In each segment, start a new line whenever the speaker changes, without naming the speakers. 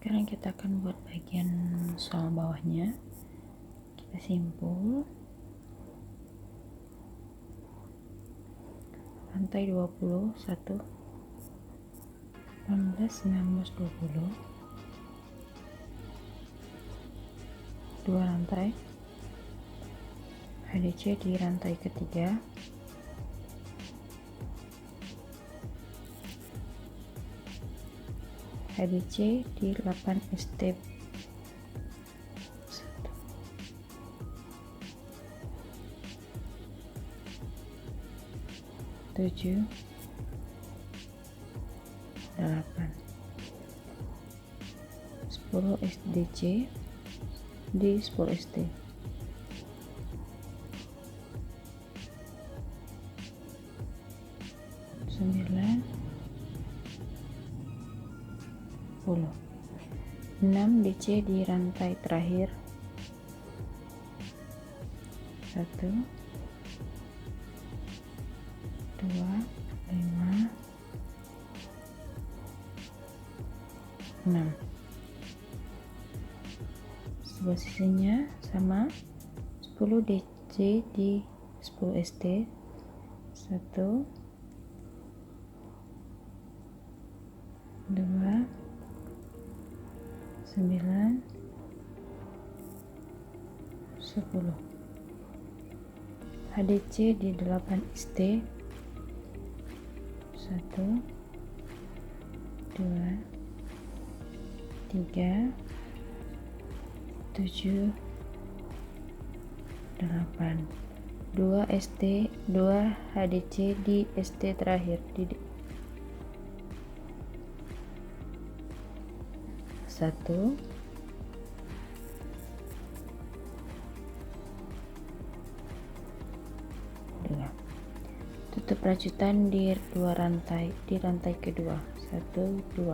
Sekarang kita akan buat bagian sol bawahnya. Kita simpul rantai 20, 1 18 19 20, 2 rantai HDC di rantai ketiga, HDC di 8 ST, 7 8 10 SDC di 10 ST, 9 10 6 DC di rantai terakhir, 1 2 5 6. Sebelah sisinya sama, 10 DC di 10 ST, 1 2 9 10. HDC di 8 ST, 1 2 3 7 8. 2 ST, 2 HDC di ST terakhir, di 1 2. Tutup rajutan di 2 rantai, di rantai kedua, 1 2.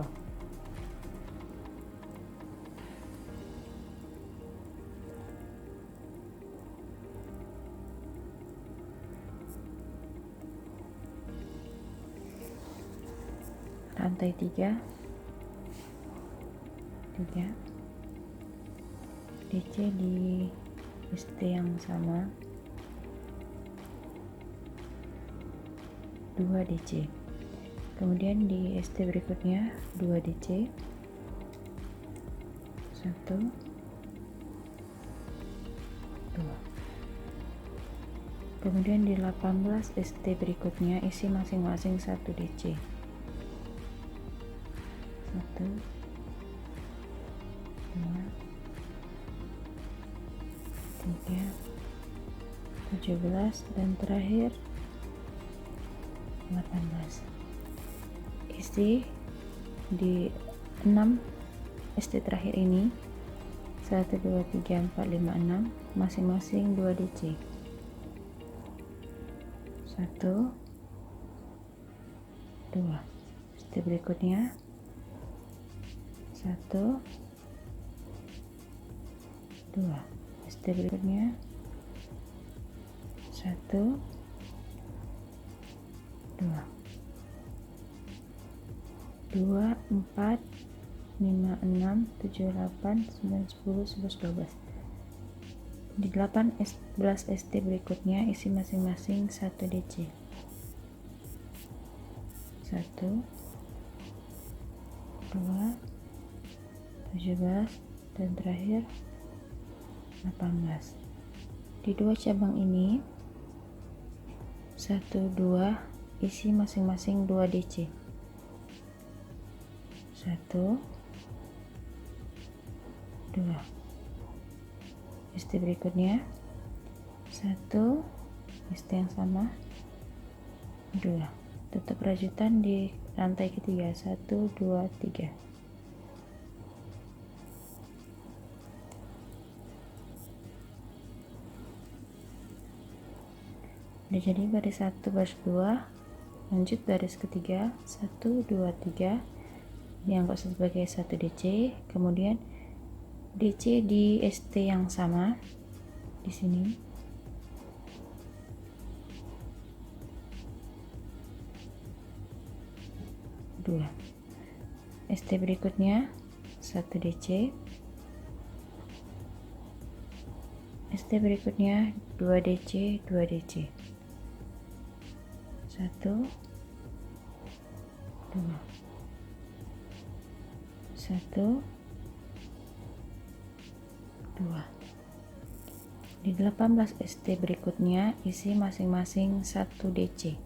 Rantai 3 DC di ST yang sama, 2 DC. Kemudian di ST berikutnya 2 DC, 1 2. Kemudian di 18 ST berikutnya isi masing-masing 1 DC, 1 2 3 17 dan terakhir 18. Isi di 6 ST terakhir ini 1 2 3 4 5 6 masing-masing 2 DC, 1 2. ST berikutnya 1 2. ST berikutnya 1 2 2 4 5 6 7 8 9 10 11 12. Di 8 11 ST berikutnya isi masing-masing 1 DC, 1 2 17 dan terakhir 18. Di 2 cabang ini 1 2 isi masing-masing 2 DC, 1 2. ST berikutnya 1 ST yang sama, 2. Tutup rajutan di rantai ketiga, 1 2 3. Udah jadi baris 1 baris 2, lanjut baris ketiga 1 2 3 dianggap sebagai 1 DC, kemudian DC di ST yang sama di sini, 2. ST berikutnya 1 DC. ST berikutnya 2 DC 2 DC. 1 2 1 2. Di 18 ST berikutnya isi masing-masing 1 DC.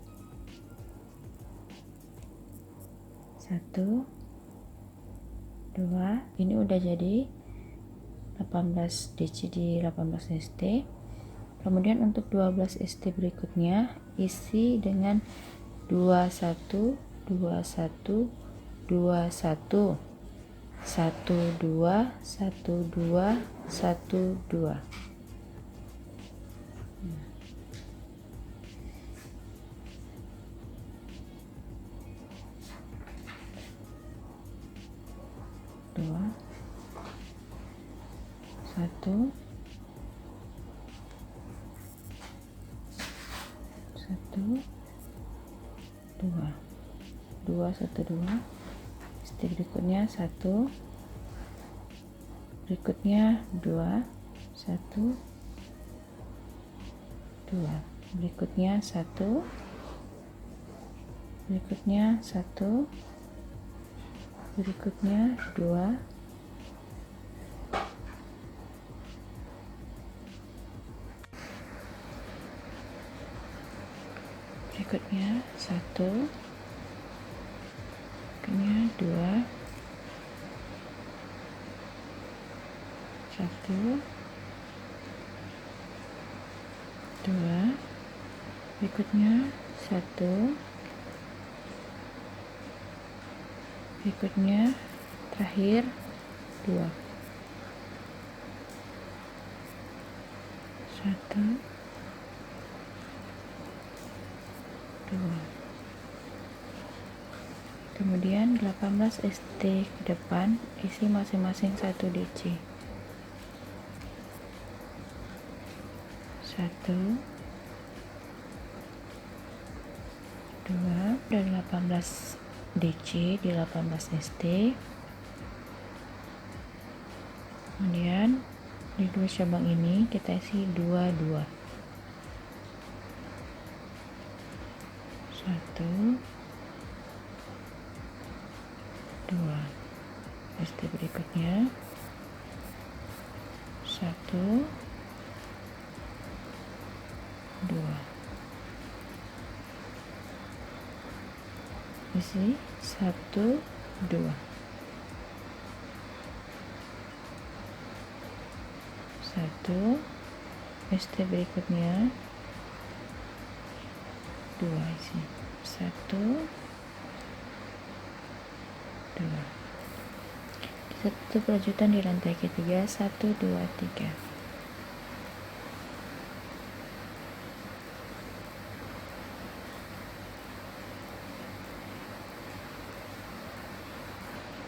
1 2. Ini udah jadi 18 DC di 18 ST. Kemudian untuk 12 ST berikutnya isi dengan 21 21 21 12 12 12. Dua, 1 1 2 2 1 2. ST berikutnya 1, berikutnya 2 1 2, berikutnya 1, berikutnya 1, berikutnya 2, berikutnya 1, berikutnya 2, 1 2, berikutnya 1, berikutnya terakhir 2 1 2. Kemudian 18 ST ke depan isi masing-masing 1 DC. 1 2 dan 18 DC di 18 ST. Kemudian di dua cabang ini kita isi 2 2. 1 2. ST berikutnya 1 2. Isi 1 2. 1. ST berikutnya 2 isi 1 2. Satu kelanjutan di rantai ketiga 1 2 3.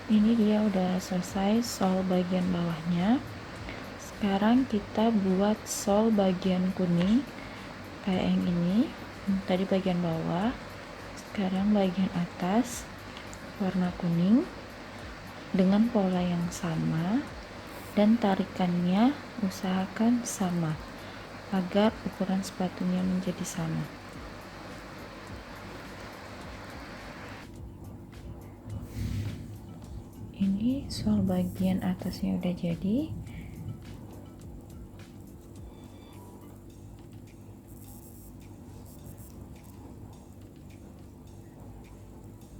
Ini dia udah selesai sol bagian bawahnya. Sekarang kita buat sol bagian kuning kayak yang ini. Tadi bagian bawah, sekarang bagian atas warna kuning dengan pola yang sama, dan tarikannya usahakan sama agar ukuran sepatunya menjadi sama. Ini sol bagian atasnya udah jadi.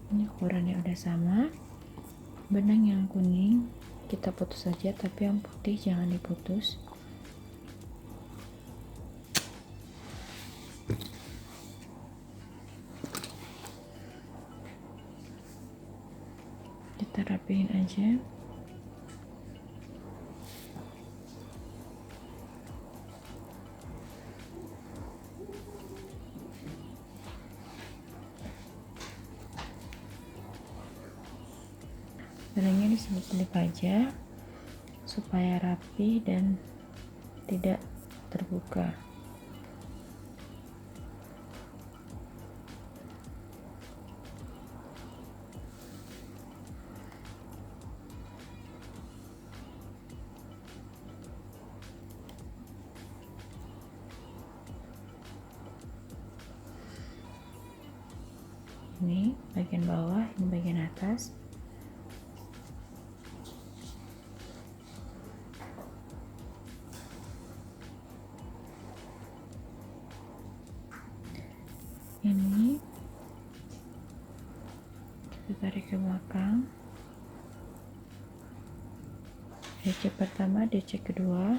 Ini ukurannya udah sama. Benang yang kuning kita putus saja, tapi yang putih jangan diputus. Kita rapiin aja. Benangnya diselip-selip aja supaya rapi dan tidak terbuka. Ini bagian bawah, ini bagian atas. Ini kita tarik ke belakang. DC pertama, DC kedua.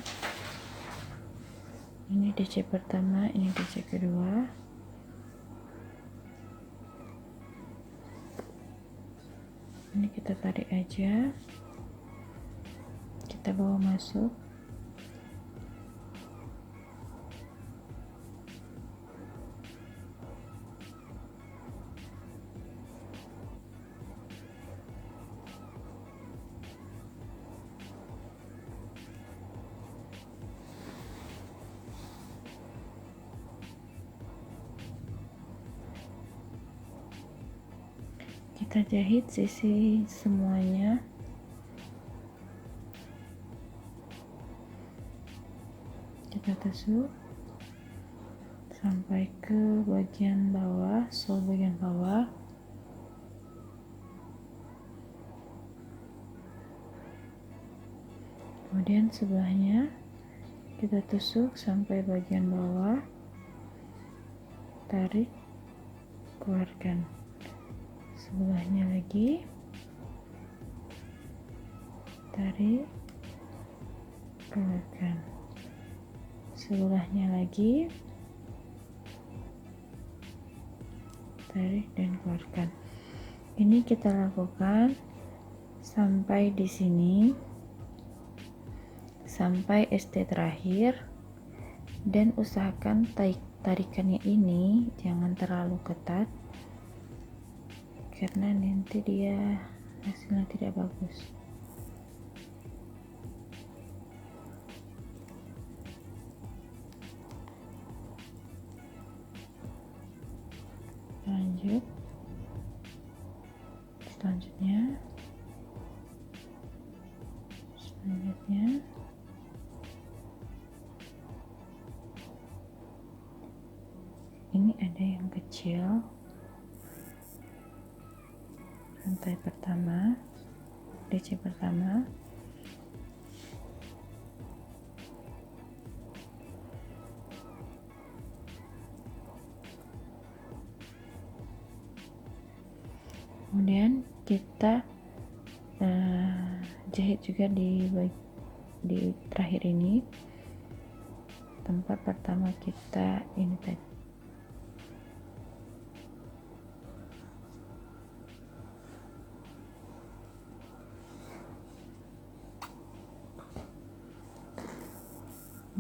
Ini DC pertama, ini DC kedua. Ini kita tarik aja, kita bawa masuk. Kita jahit sisi semuanya. Kita tusuk sampai ke bagian bawah, sole bagian bawah. Kemudian sebelahnya kita tusuk sampai bagian bawah, tarik, keluarkan. Sebelahnya lagi, tarik, keluarkan. Sebelahnya lagi, tarik dan keluarkan. Ini kita lakukan sampai di sini, sampai ST terakhir, dan usahakan tarikannya ini jangan terlalu ketat karena nanti dia hasilnya tidak bagus. Lanjut, selanjutnya ini ada yang kecil, rantai pertama, DC pertama. Kemudian kita jahit juga di terakhir ini, tempat pertama kita ini tadi.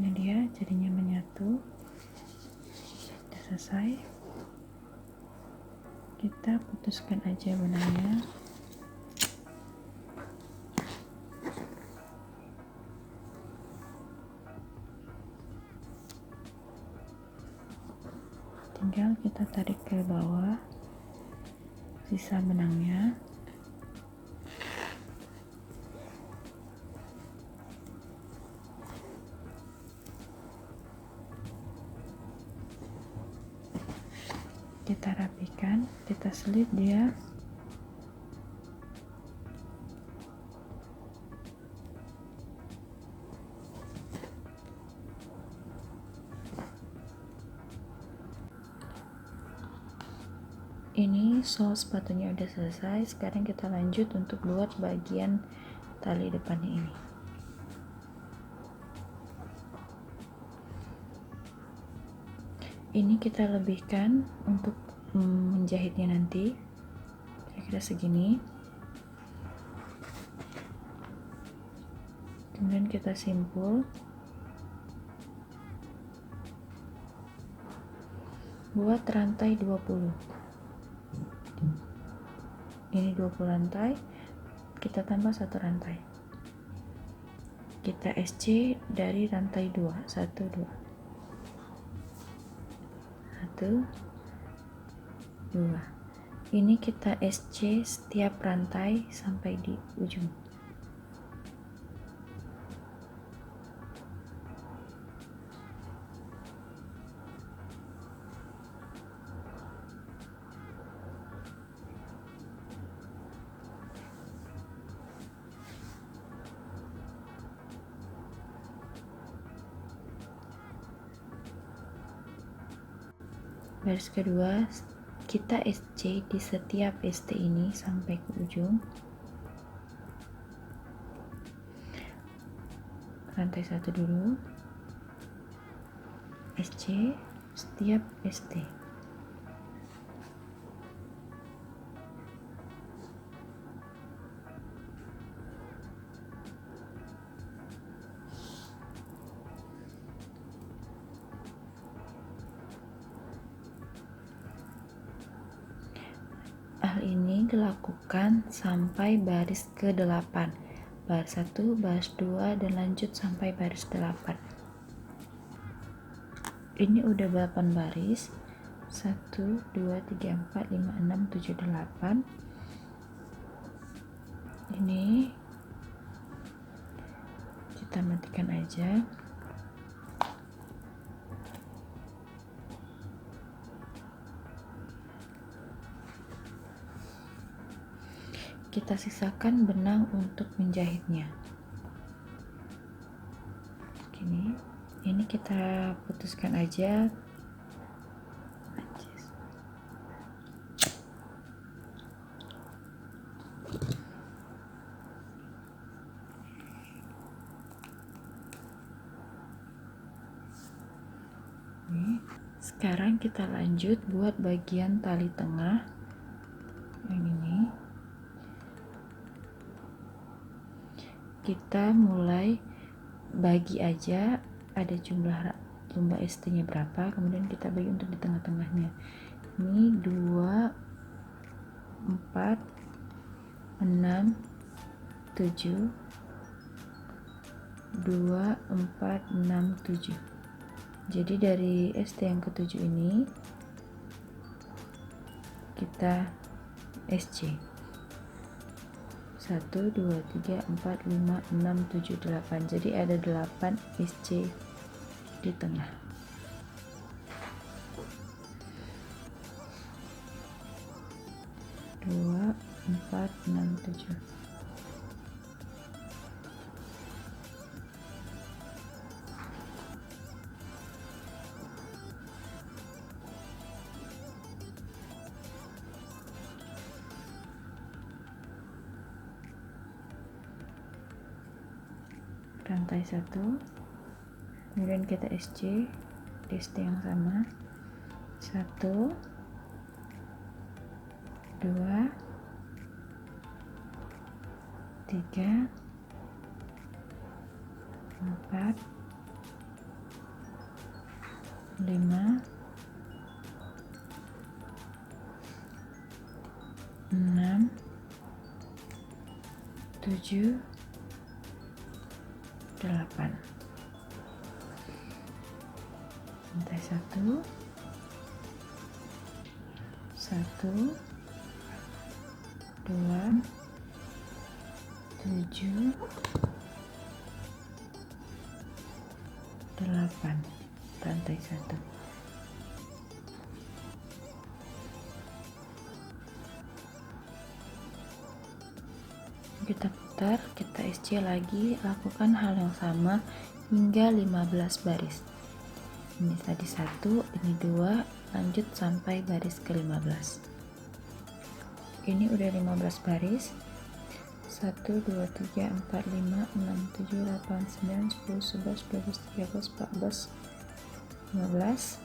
Ini dia jadinya menyatu. Sudah selesai, kita putuskan aja benangnya. Tinggal kita tarik ke bawah sisa benangnya. Kita rapikan, kita selip dia. Ini sol sepatunya udah selesai. Sekarang kita lanjut untuk buat bagian tali depannya ini. Ini kita lebihkan untuk menjahitnya nanti, kira-kira segini. Kemudian kita simpul, buat rantai 20. Ini 20 rantai, kita tambah 1 rantai. Kita SC dari rantai 2, 1, 2. 1, 2. Ini kita SC setiap rantai sampai di ujung. baris kedua kita SC di setiap ST ini sampai ke ujung. Rantai 1 dulu, SC setiap ST. Hal ini dilakukan sampai baris ke-8. Baris 1, baris 2, dan lanjut sampai baris 8. Ini udah 8 baris. 1, 2, 3, 4, 5, 6, 7, 8. Ini kita matikan aja. Kita sisakan benang untuk menjahitnya. Gini, ini kita putuskan aja. Sekarang kita lanjut buat bagian tali tengah yang ini. Kita mulai bagi aja, ada jumlah ST nya berapa, kemudian kita bagi untuk di tengah-tengahnya. Ini 2, 4, 6, 7, 2, 4, 6, 7. Jadi dari ST yang ke-7 ini kita SC 1, 2, 3, 4, 5, 6, 7, 8. Jadi ada 8 SC di tengah. Dua, 4, 6, 7. Rantai 1, kemudian kita SC di ST yang sama. 1, 2, 3, 4, 5, 6, 7, 8. Rantai 1, 1, 2, 7, 8. Rantai 1. Kita putar, kita SC lagi, lakukan hal yang sama hingga 15 baris. Ini tadi 1, ini 2, lanjut sampai baris ke-15. Ini udah 15 baris. 1, 2, 3, 4, 5, 6, 7, 8, 9, 10, 11, 12, 13, 14, 15.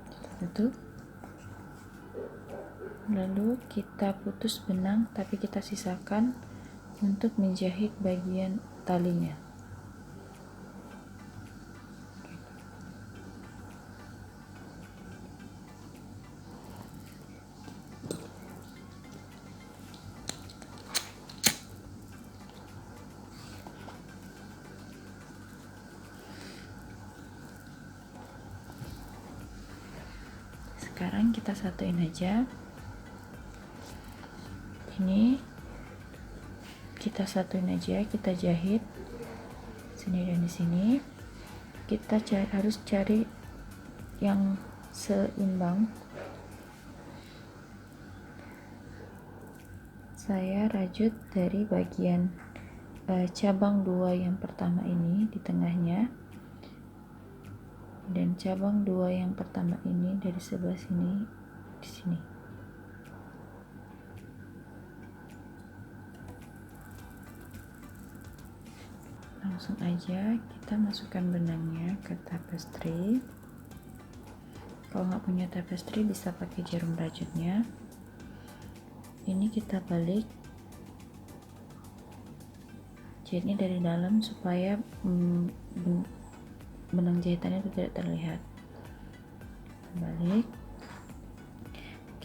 Kita tutup. Lalu kita putus benang, tapi kita sisakan untuk menjahit bagian talinya. Sekarang kita satuin aja. Ini kita satuin aja, kita jahit sini dan di sini. Kita harus cari yang seimbang. Saya rajut dari bagian cabang 2 yang pertama ini di tengahnya. dan cabang 2 yang pertama ini dari sebelah sini di sini. Langsung aja kita masukkan benangnya ke tapestry. Kalau nggak punya tapestry bisa pakai jarum rajutnya. Ini kita balik, jahitnya dari dalam supaya benang jahitannya itu tidak terlihat. Balik,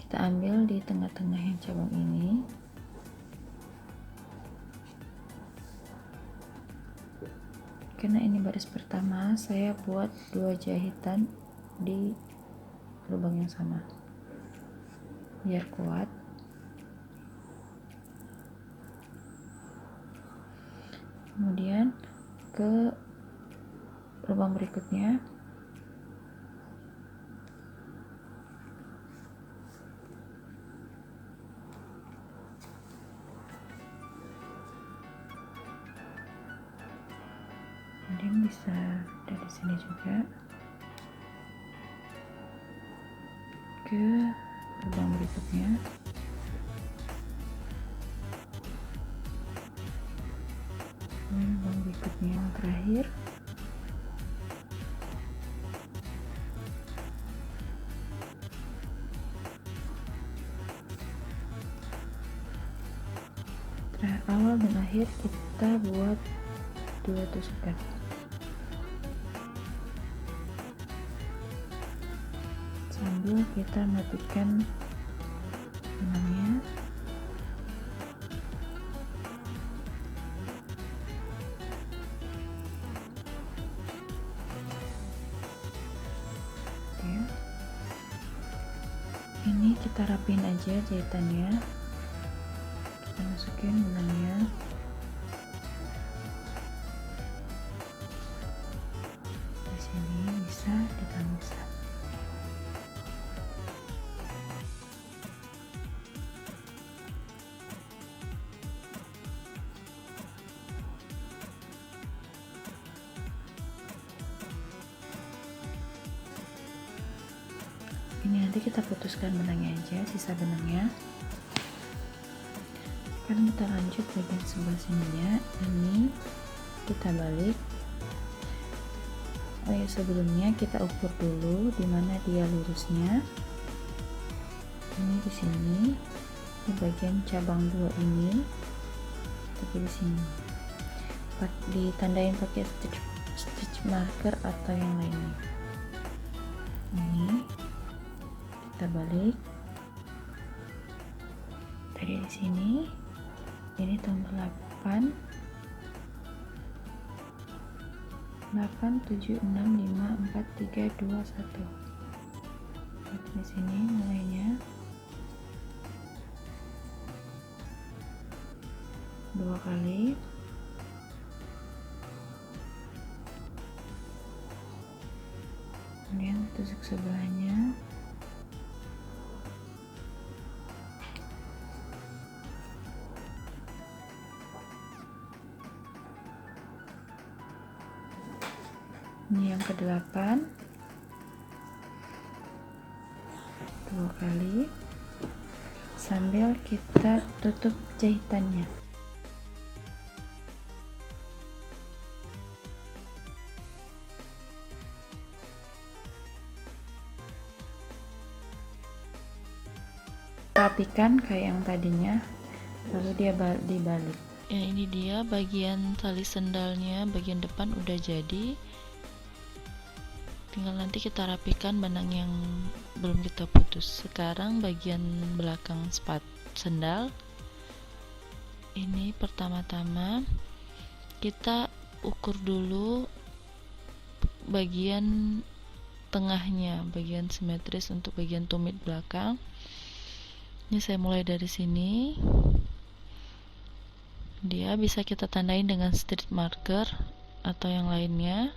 kita ambil di tengah-tengah yang cabang ini. Karena ini baris pertama, saya buat 2 jahitan di lubang yang sama biar kuat. Kemudian ke lubang berikutnya kemudian bisa dari sini juga ke lubang berikutnya. Ini lubang berikutnya yang terakhir. Awal dan akhir kita buat 2 tusukan. Sambil kita matikan benangnya. Oke. Ini kita rapiin aja jahitannya. Kita masukin benangnya. Di sini bisa, di dalam bisa. Ini nanti kita putuskan benangnya aja, sisa benangnya. Sekarang kita lanjut bagian sebelah sininya. Ini kita balik. Oh ya, sebelumnya kita ukur dulu di mana dia lurusnya. Ini di sini, di bagian cabang 2 ini, tapi di sini ditandain pakai stitch marker atau yang lainnya. Ini kita balik dari sini. Ini tombol 8 7 6 5 4 3 2 1. Di sini mulainya 2 kali. Kemudian tusuk sebelahnya. Ini yang ke-8, 2 kali, sambil kita tutup jahitannya. Rapikan kayak yang tadinya, lalu dia dibalik. Ya, ini dia bagian tali sendalnya, bagian depan udah jadi. Tinggal nanti kita rapikan benang yang belum kita putus. Sekarang bagian belakang sendal. Ini pertama-tama kita ukur dulu bagian tengahnya, bagian simetris untuk bagian tumit belakang. Ini saya mulai dari sini. Dia bisa kita tandain dengan stitch marker atau yang lainnya.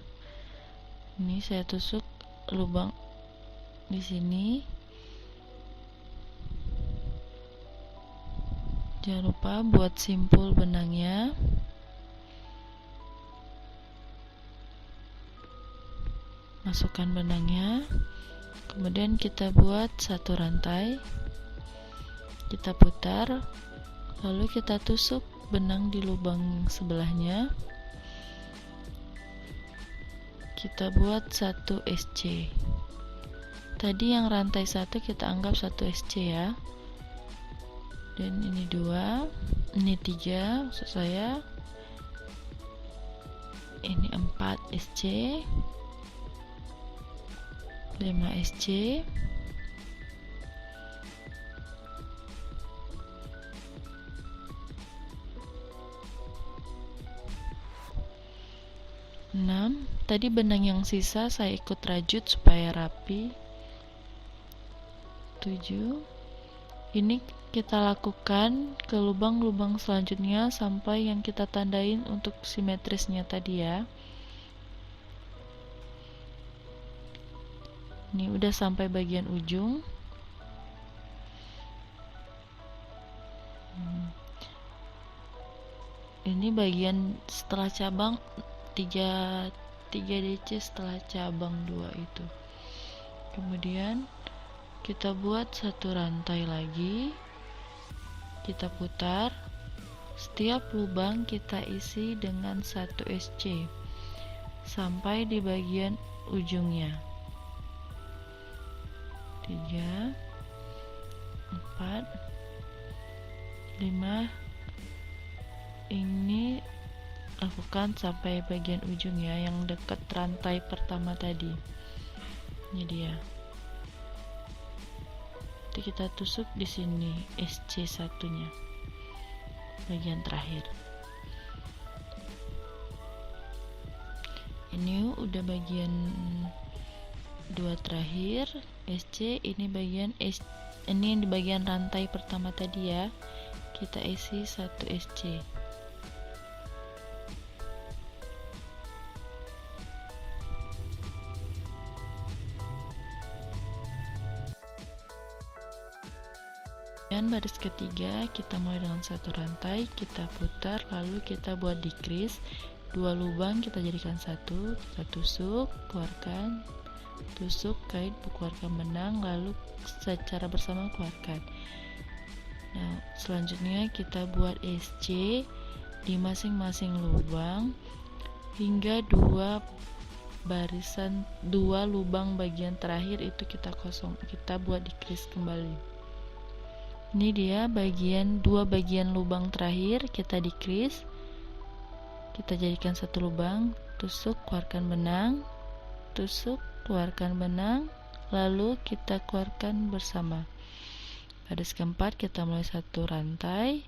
Ini saya tusuk lubang di sini. Jangan lupa buat simpul benangnya. masukkan benangnya, kemudian kita buat satu rantai, kita putar, lalu kita tusuk benang di lubang sebelahnya, kita buat 1 SC. Tadi yang rantai 1 kita anggap 1 SC ya, dan ini 2, ini 3 maksud saya, ini 4 SC, 5 SC, 6. Tadi benang yang sisa saya ikut rajut supaya rapi. 7. Ini kita lakukan ke lubang-lubang selanjutnya sampai yang kita tandain untuk simetrisnya tadi ya. Ini udah sampai bagian ujung. Ini bagian setelah cabang 3 DC setelah cabang 2 itu. Kemudian kita buat satu rantai lagi, kita putar, setiap lubang kita isi dengan 1 SC sampai di bagian ujungnya. 3, 4, 5. Ini lakukan sampai bagian ujung ya, yang dekat rantai pertama tadi. Ini dia. Nanti kita tusuk di sini SC satunya, bagian terakhir. Ini udah bagian 2 terakhir SC. Ini bagian ini di bagian rantai pertama tadi ya, kita isi 1 SC. Dan baris ketiga kita mulai dengan satu rantai, kita putar, lalu kita buat decrease 2 lubang, kita jadikan 1, kita tusuk, keluarkan, tusuk, kait, keluarkan benang, lalu secara bersama keluarkan. Nah, selanjutnya kita buat SC di masing-masing lubang hingga 2 barisan, 2 lubang bagian terakhir itu kita kosong, kita buat decrease kembali. Ini dia bagian 2 bagian lubang terakhir, kita decrease, kita jadikan 1 lubang, tusuk, keluarkan benang, tusuk, keluarkan benang, lalu kita keluarkan bersama. Baris keempat kita mulai 1 rantai,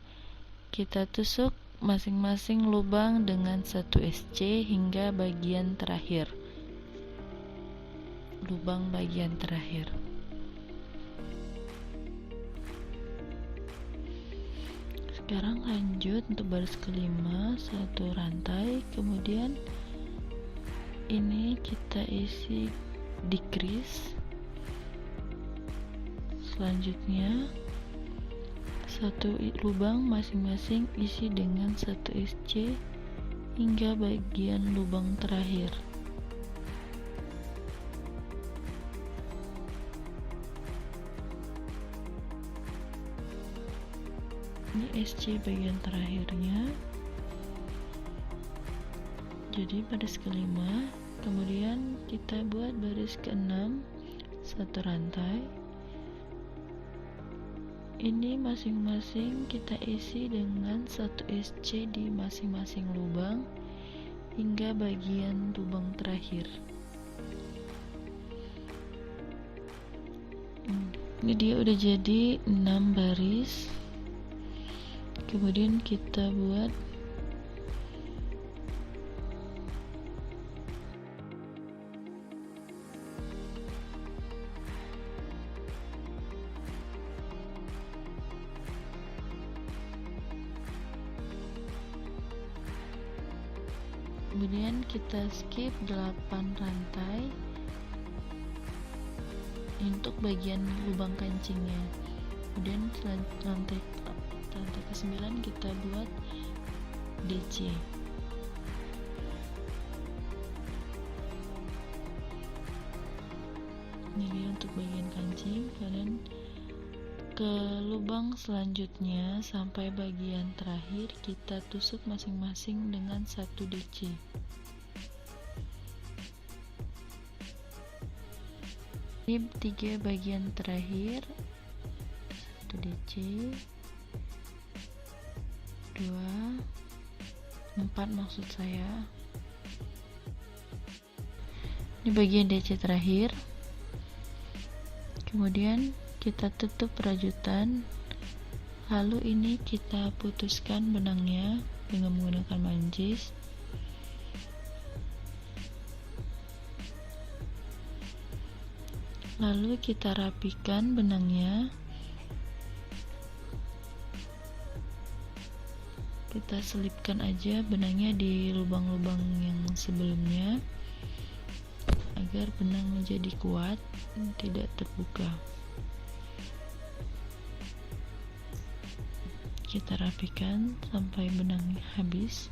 kita tusuk masing-masing lubang dengan 1 SC hingga bagian terakhir, lubang bagian terakhir. Sekarang lanjut untuk baris kelima, 1 rantai, kemudian ini kita isi decrease, selanjutnya 1 lubang masing-masing isi dengan 1 SC hingga bagian lubang terakhir. Ini SC bagian terakhirnya, jadi baris kelima. Kemudian kita buat baris keenam, 1 rantai, ini masing-masing kita isi dengan 1 SC di masing-masing lubang hingga bagian lubang terakhir. Ini dia udah jadi 6 baris. Kemudian kita buat skip 8 rantai untuk bagian lubang kancingnya. Kemudian rantai ke-9 kita buat DC. Ini dia untuk bagian kancing. Kemudian ke lubang selanjutnya sampai bagian terakhir kita tusuk masing-masing dengan 1 DC. Ini 3 bagian terakhir, 1 DC, 2, 4 maksud saya. Ini bagian DC terakhir. Kemudian kita tutup rajutan, lalu ini kita putuskan benangnya dengan menggunakan mancis. Lalu kita rapikan benangnya, kita selipkan aja benangnya di lubang-lubang yang sebelumnya agar benang menjadi kuat, tidak terbuka. Kita rapikan sampai benangnya habis.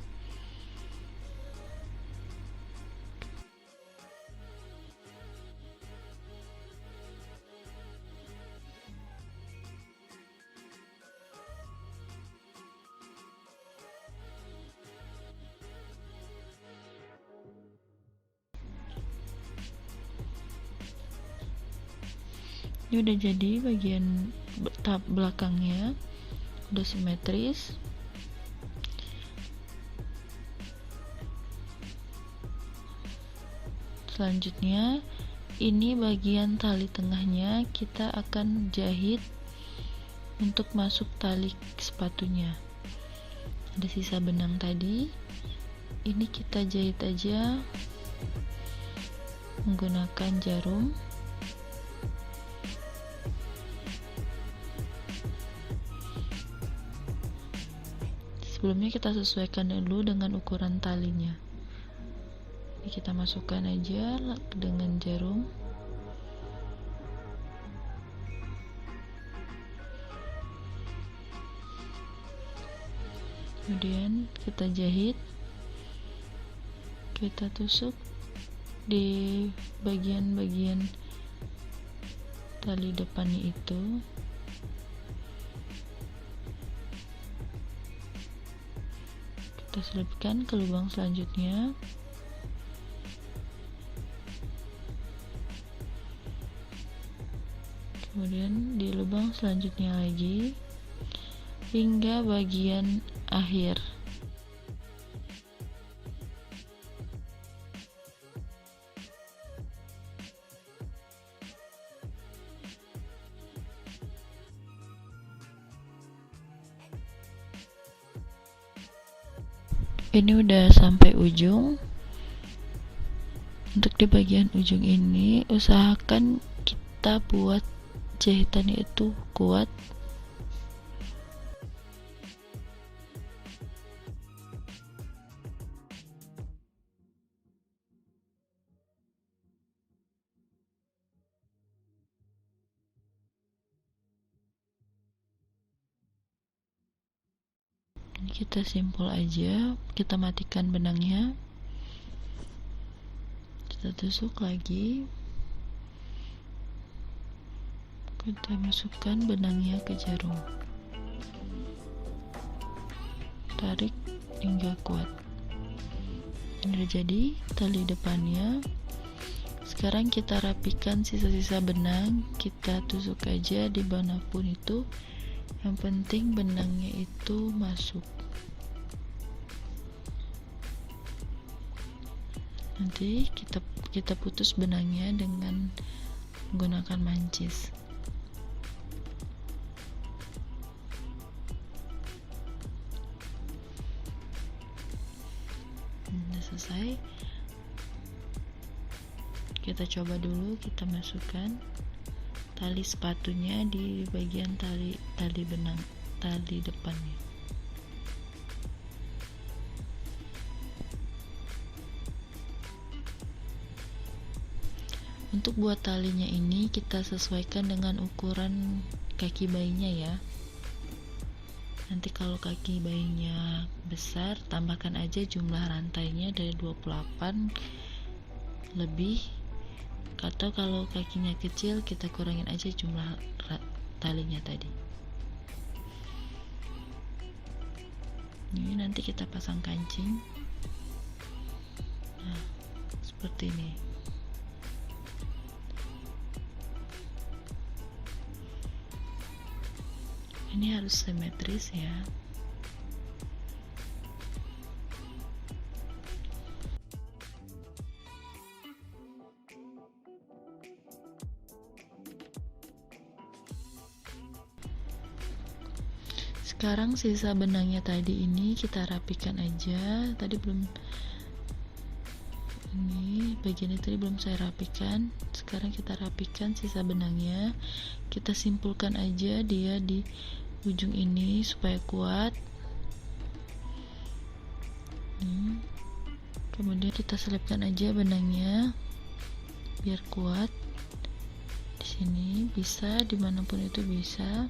Ini udah jadi bagian tahap belakangnya, udah simetris. Selanjutnya ini bagian tali tengahnya kita akan jahit untuk masuk tali sepatunya. Ada sisa benang tadi, ini kita jahit aja menggunakan jarum. Sebelumnya kita sesuaikan dulu dengan ukuran talinya. Ini kita masukkan aja dengan jarum. Kemudian kita jahit, kita tusuk di bagian-bagian tali depannya itu. Kita selipkan ke lubang selanjutnya. Kemudian di lubang selanjutnya lagi hingga bagian akhir. Ini udah sampai ujung. Untuk di bagian ujung ini usahakan kita buat jahitannya itu kuat. Ini kita simpul aja, kita matikan benangnya, kita tusuk lagi, kita masukkan benangnya ke jarum, tarik hingga kuat. Ini udah jadi tali depannya. Sekarang kita rapikan sisa-sisa benang, kita tusuk aja di manapun itu, yang penting benangnya itu masuk. Nanti kita putus benangnya dengan menggunakan mancis. Udah selesai. Kita coba dulu, kita masukkan tali sepatunya di bagian tali benang, tali depannya. Untuk buat talinya ini kita sesuaikan dengan ukuran kaki bayinya ya. Nanti kalau kaki bayinya besar, tambahkan aja jumlah rantainya dari 28 lebih. atau kalau kakinya kecil kita kurangin aja jumlah talinya tadi. Ini nanti kita pasang kancing. Nah, seperti ini. Ini harus simetris ya. Sekarang sisa benangnya tadi ini kita rapikan aja. Tadi belum, ini bagian ini tadi belum saya rapikan. Sekarang kita rapikan sisa benangnya. Kita simpulkan aja dia di ujung ini supaya kuat. Kemudian kita selipkan aja benangnya biar kuat. Di sini bisa, dimanapun itu bisa.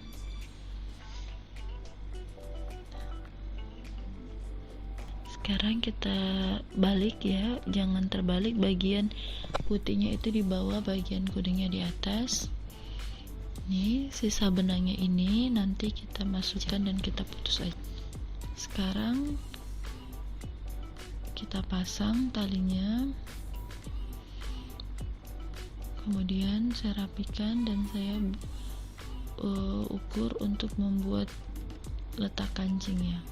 Sekarang kita balik ya, jangan terbalik, bagian putihnya itu di bawah, bagian kuningnya di atas. Ini sisa benangnya ini nanti kita masukkan dan kita putus aja. Sekarang kita pasang talinya, kemudian saya rapikan dan saya ukur untuk membuat letak kancingnya.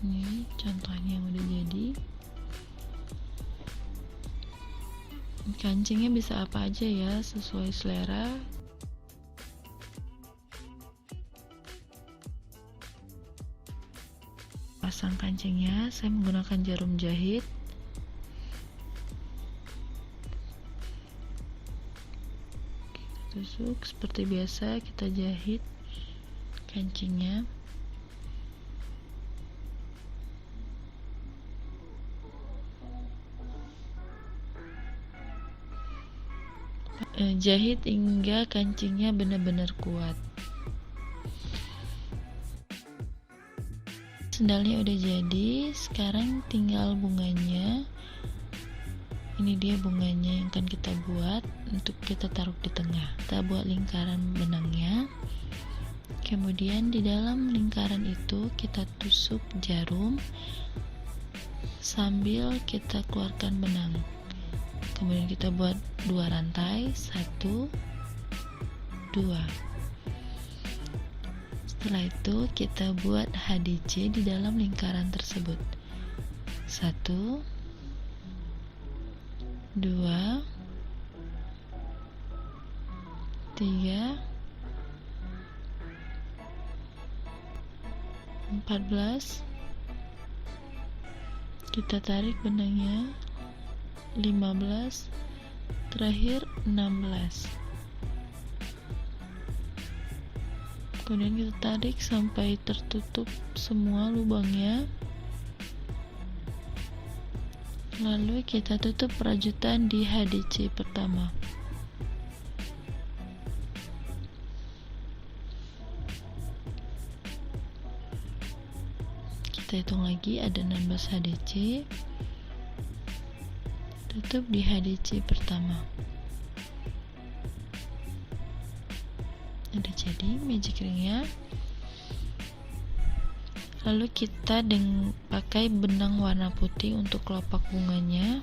Ini contohnya yang udah jadi. Kancingnya bisa apa aja ya, sesuai selera. Pasang kancingnya, saya menggunakan jarum jahit. Kita tusuk seperti biasa, kita jahit kancingnya. Jahit hingga kancingnya benar-benar kuat. Sendalnya udah jadi, sekarang tinggal bunganya. Ini dia bunganya yang akan kita buat untuk kita taruh di tengah. Kita buat lingkaran benangnya. Kemudian di dalam lingkaran itu kita tusuk jarum sambil kita keluarkan benang. Kemudian kita buat 2 rantai, 1, 2. Setelah itu kita buat HDC di dalam lingkaran tersebut. 1, 2, 3, 14. Kita tarik benangnya, 15, terakhir 16. Kemudian kita tarik sampai tertutup semua lubangnya. Lalu kita tutup perajutan di HDC pertama. Kita hitung lagi, ada 16 HDC. Tutup di HDC pertama. Udah jadi magic ringnya. Lalu kita pakai benang warna putih untuk kelopak bunganya.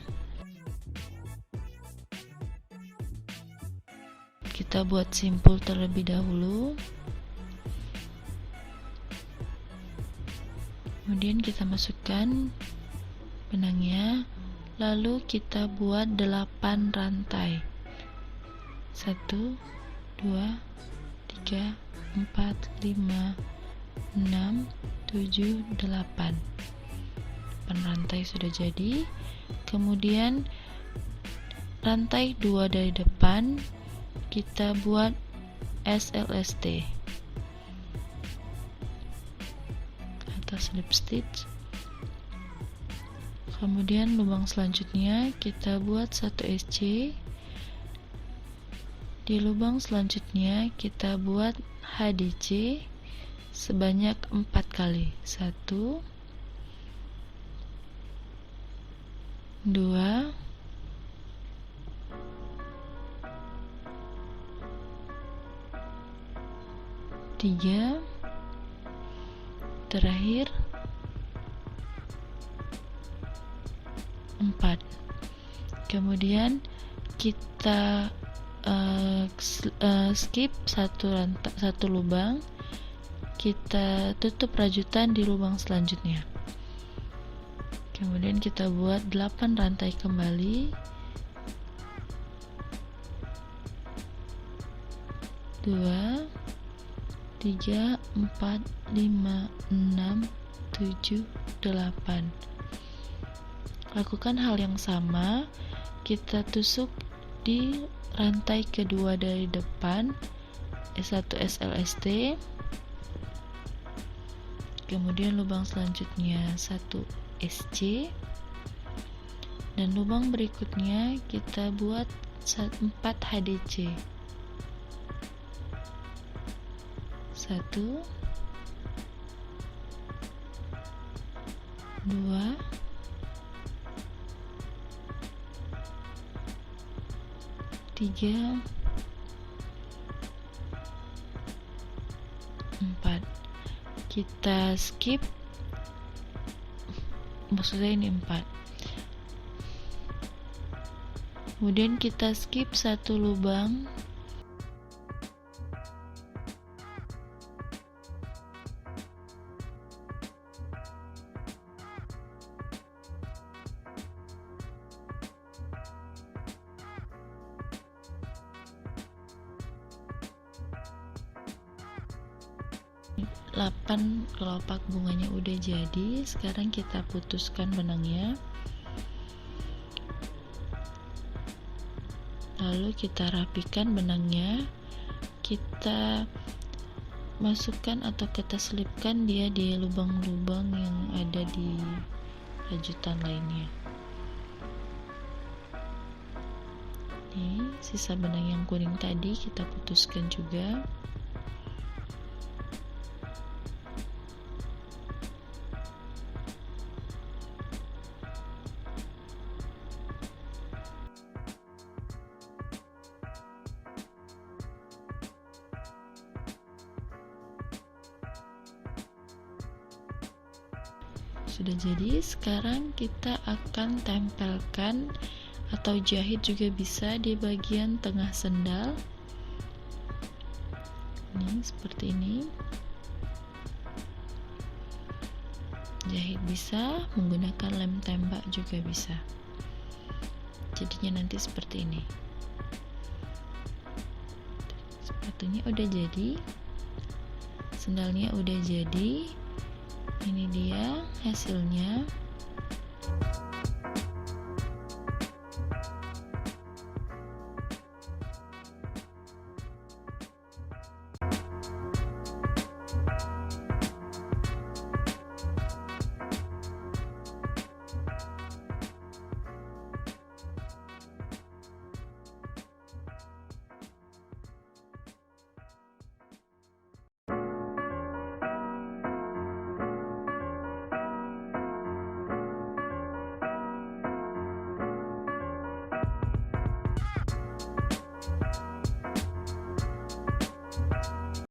Kita buat simpul terlebih dahulu. Kemudian kita masukkan benangnya. Lalu kita buat 8 rantai. 1, 2, 3, 4, 5, 6, 7, 8. 8 rantai sudah jadi. Kemudian rantai 2 dari depan kita buat SLST atau slip stitch. Kemudian lubang selanjutnya kita buat 1 SC. Di lubang selanjutnya kita buat HDC sebanyak 4 kali. 1 2 3, terakhir 4. Kemudian kita skip satu lubang, kita tutup rajutan di lubang selanjutnya. Kemudian kita buat 8 rantai kembali. 2 3 4 5 6 7 8. Lakukan hal yang sama, kita tusuk di rantai kedua dari depan S1 SLST, kemudian lubang selanjutnya 1 SC, dan lubang berikutnya kita buat 4 HDC. 1 2 3 4. Kita skip, maksudnya ini 4. Kemudian kita skip satu lubang, kelopak bunganya udah jadi. Sekarang kita putuskan benangnya, lalu kita rapikan benangnya, kita masukkan atau kita selipkan dia di lubang-lubang yang ada di rajutan lainnya. Ini sisa benang yang kuning tadi kita putuskan juga. Sudah jadi, sekarang kita akan tempelkan atau jahit juga bisa di bagian tengah sendal. Ini seperti ini. Jahit bisa, menggunakan lem tembak juga bisa. Jadinya nanti seperti ini. Sepatunya udah jadi, sendalnya udah jadi. Ini dia hasilnya.